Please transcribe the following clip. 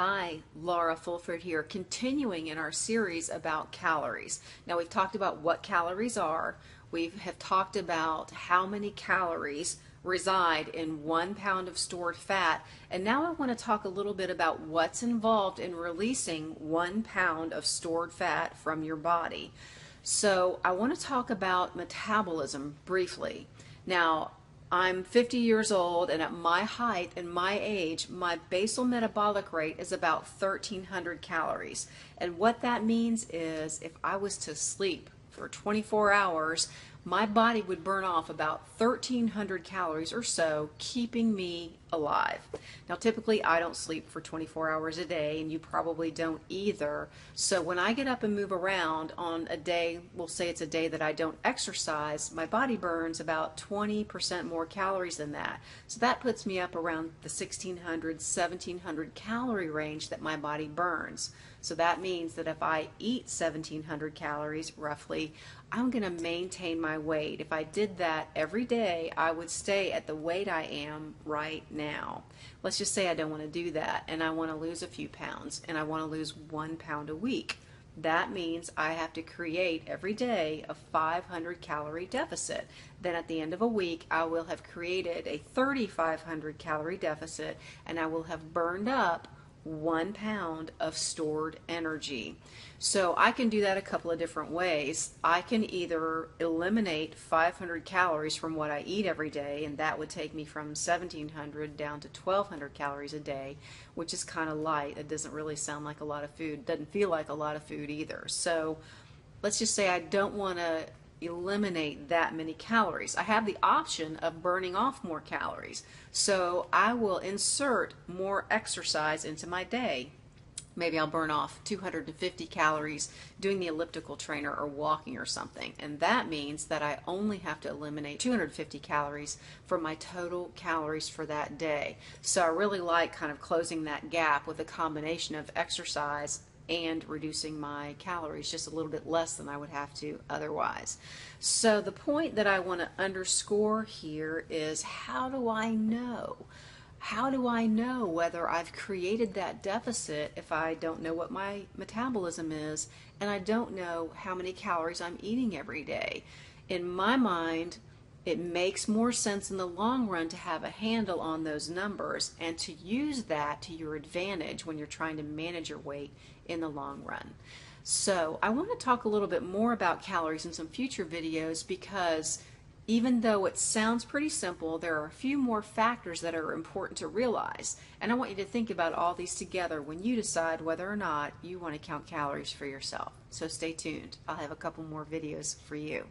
Hi, Laura Fulford here, continuing in our series about calories. Now we've talked about what calories are. We have talked about how many calories reside in 1 pound of stored fat. And now I want to talk a little bit about what's involved in releasing 1 pound of stored fat from your body. So I want to talk about metabolism briefly. Now, I'm 50 years old, and at my height and my age, my basal metabolic rate is about 1,300 calories. And what that means is if I was to sleep for 24 hours, my body would burn off about 1,300 calories or so, keeping me alive. Now, typically, I don't sleep for 24 hours a day, and you probably don't either. So when I get up and move around on a day, we'll say it's a day that I don't exercise, my body burns about 20% more calories than that. So that puts me up around the 1,600, 1,700 calorie range that my body burns. So that means that if I eat 1,700 calories, roughly, I'm going to maintain my weight. If I did that every day, I would stay at the weight I am right now. Let's just say I don't want to do that, and I want to lose a few pounds, and I want to lose 1 pound a week. That means I have to create every day a 500 calorie deficit. Then at the end of a week, I will have created a 3,500 calorie deficit, and I will have burned up 1 pound of stored energy. So I can do that a couple of different ways. I can either eliminate 500 calories from what I eat every day, and that would take me from 1,700 down to 1,200 calories a day, which is kind of light. It doesn't really sound like a lot of food. Doesn't feel like a lot of food either. So let's just say I don't want to eliminate that many calories. I have the option of burning off more calories. So I will insert more exercise into my day. Maybe I'll burn off 250 calories doing the elliptical trainer or walking or something. And that means that I only have to eliminate 250 calories from my total calories for that day. So I really like kind of closing that gap with a combination of exercise and reducing my calories just a little bit less than I would have to otherwise. So the point that I want to underscore here is, how do I know? How do I know whether I've created that deficit if I don't know what my metabolism is and I don't know how many calories I'm eating every day? In my mind, it makes more sense in the long run to have a handle on those numbers and to use that to your advantage when you're trying to manage your weight in the long run. So I want to talk a little bit more about calories in some future videos, because even though it sounds pretty simple, there are a few more factors that are important to realize. And I want you to think about all these together when you decide whether or not you want to count calories for yourself. So stay tuned. I'll have a couple more videos for you.